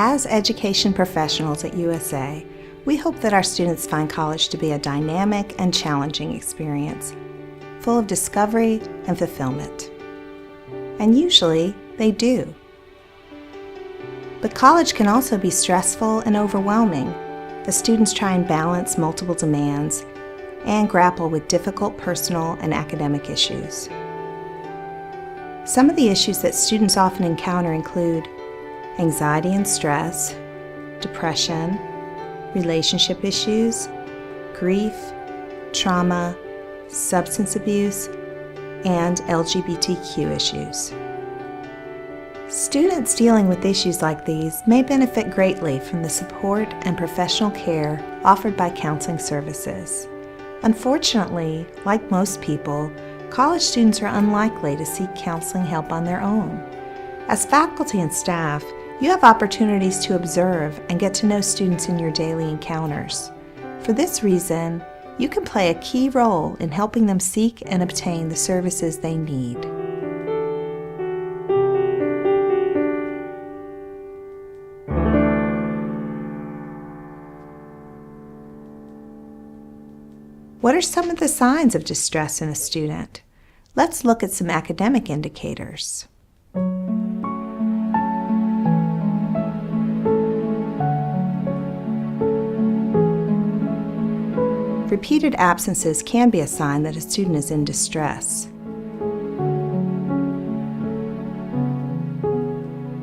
As education professionals at USA, we hope that our students find college to be a dynamic and challenging experience, full of discovery and fulfillment. And usually, they do. But college can also be stressful and overwhelming as students try and balance multiple demands and grapple with difficult personal and academic issues. Some of the issues that students often encounter include anxiety and stress, depression, relationship issues, grief, trauma, substance abuse, and LGBTQ issues. Students dealing with issues like these may benefit greatly from the support and professional care offered by counseling services. Unfortunately, like most people, college students are unlikely to seek counseling help on their own. As faculty and staff, you have opportunities to observe and get to know students in your daily encounters. For this reason, you can play a key role in helping them seek and obtain the services they need. What are some of the signs of distress in a student? Let's look at some academic indicators. Repeated absences can be a sign that a student is in distress.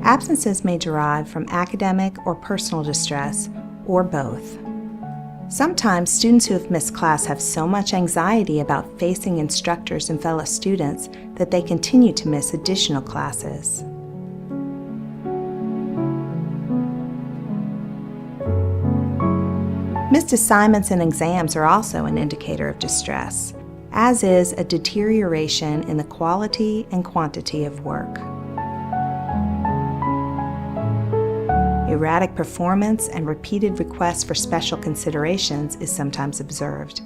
Absences may derive from academic or personal distress, or both. Sometimes students who have missed class have so much anxiety about facing instructors and fellow students that they continue to miss additional classes. Missed assignments and exams are also an indicator of distress, as is a deterioration in the quality and quantity of work. Erratic performance and repeated requests for special considerations is sometimes observed.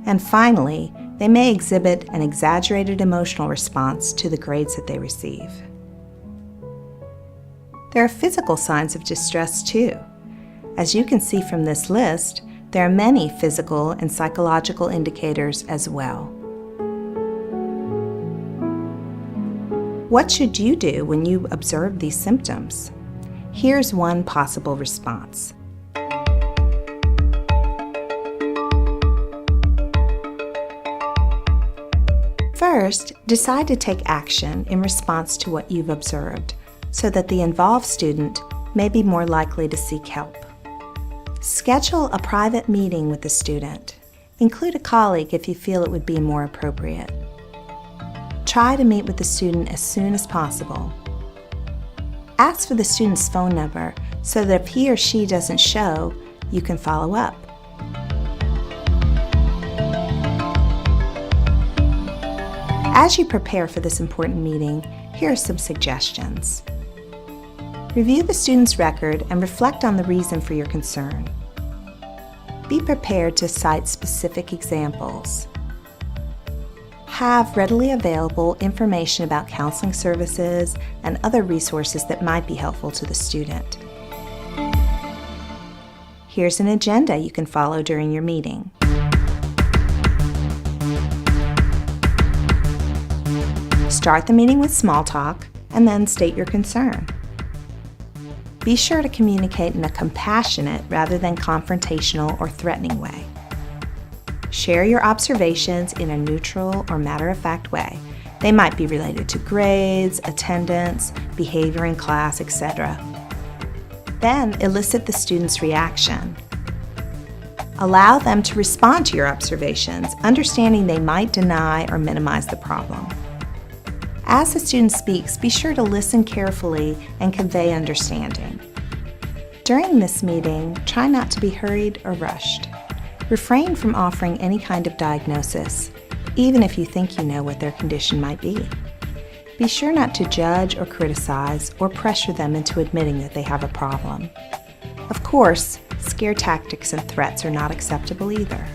And finally, they may exhibit an exaggerated emotional response to the grades that they receive. There are physical signs of distress too. As you can see from this list, there are many physical and psychological indicators as well. What should you do when you observe these symptoms? Here's one possible response. First, decide to take action in response to what you've observed, so that the involved student may be more likely to seek help. Schedule a private meeting with the student. Include a colleague if you feel it would be more appropriate. Try to meet with the student as soon as possible. Ask for the student's phone number so that if he or she doesn't show, you can follow up. As you prepare for this important meeting, here are some suggestions. Review the student's record and reflect on the reason for your concern. Be prepared to cite specific examples. Have readily available information about counseling services and other resources that might be helpful to the student. Here's an agenda you can follow during your meeting. Start the meeting with small talk and then state your concern. Be sure to communicate in a compassionate rather than confrontational or threatening way. Share your observations in a neutral or matter-of-fact way. They might be related to grades, attendance, behavior in class, etc. Then elicit the student's reaction. Allow them to respond to your observations, understanding they might deny or minimize the problem. As the student speaks, be sure to listen carefully and convey understanding. During this meeting, try not to be hurried or rushed. Refrain from offering any kind of diagnosis, even if you think you know what their condition might be. Be sure not to judge or criticize or pressure them into admitting that they have a problem. Of course, scare tactics and threats are not acceptable either.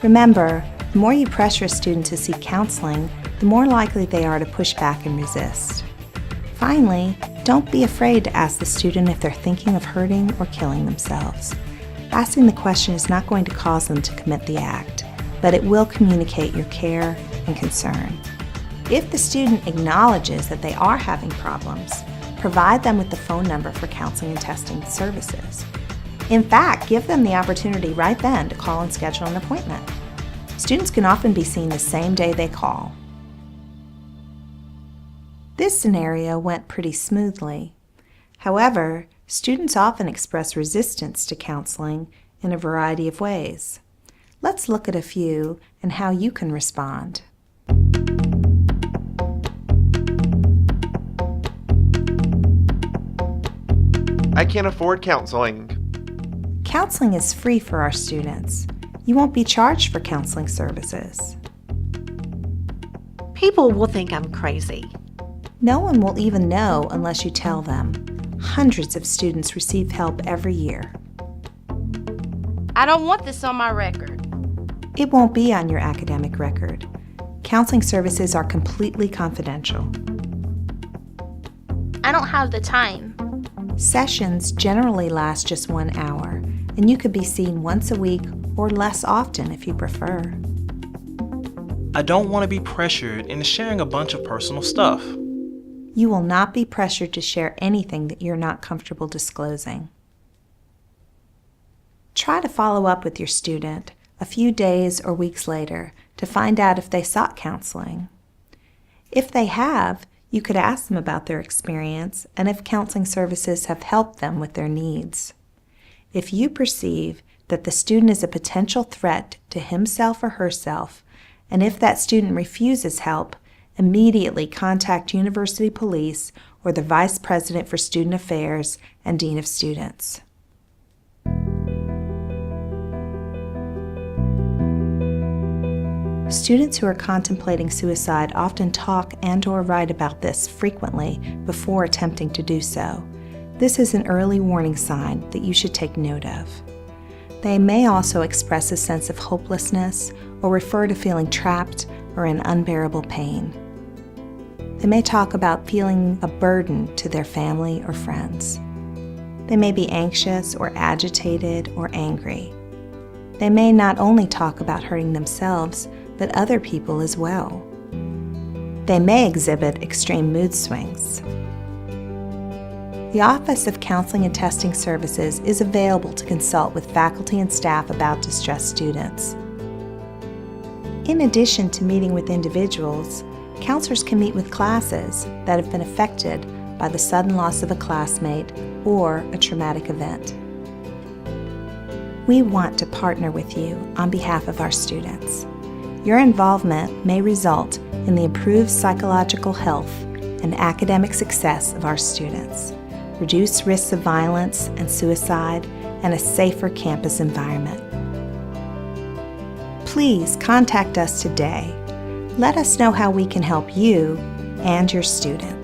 Remember, the more you pressure a student to seek counseling, the more likely they are to push back and resist. Finally, Don't be afraid to ask the student if they're thinking of hurting or killing themselves. Asking the question is not going to cause them to commit the act, but it will communicate your care and concern. If the student acknowledges that they are having problems, provide them with the phone number for counseling and testing services. In fact, give them the opportunity right then to call and schedule an appointment. Students can often be seen the same day they call. This scenario went pretty smoothly. However, students often express resistance to counseling in a variety of ways. Let's look at a few and how you can respond. I can't afford counseling. Counseling is free for our students. You won't be charged for counseling services. People will think I'm crazy. No one will even know unless you tell them. Hundreds of students receive help every year. I don't want this on my record. It won't be on your academic record. Counseling services are completely confidential. I don't have the time. Sessions generally last just 1 hour, and you could be seen once a week or less often if you prefer. I don't want to be pressured into sharing a bunch of personal stuff. You will not be pressured to share anything that you're not comfortable disclosing. Try to follow up with your student a few days or weeks later to find out if they sought counseling. If they have, you could ask them about their experience and if counseling services have helped them with their needs. If you perceive that the student is a potential threat to himself or herself, and if that student refuses help, immediately contact University Police or the Vice President for Student Affairs and Dean of Students. Students who are contemplating suicide often talk and/or write about this frequently before attempting to do so. This is an early warning sign that you should take note of. They may also express a sense of hopelessness or refer to feeling trapped or in unbearable pain. They may talk about feeling a burden to their family or friends. They may be anxious or agitated or angry. They may not only talk about hurting themselves, but other people as well. They may exhibit extreme mood swings. The Office of Counseling and Testing Services is available to consult with faculty and staff about distressed students. In addition to meeting with individuals, counselors can meet with classes that have been affected by the sudden loss of a classmate or a traumatic event. We want to partner with you on behalf of our students. Your involvement may result in the improved psychological health and academic success of our students, reduced risks of violence and suicide, and a safer campus environment. Please contact us today. Let us know how we can help you and your students.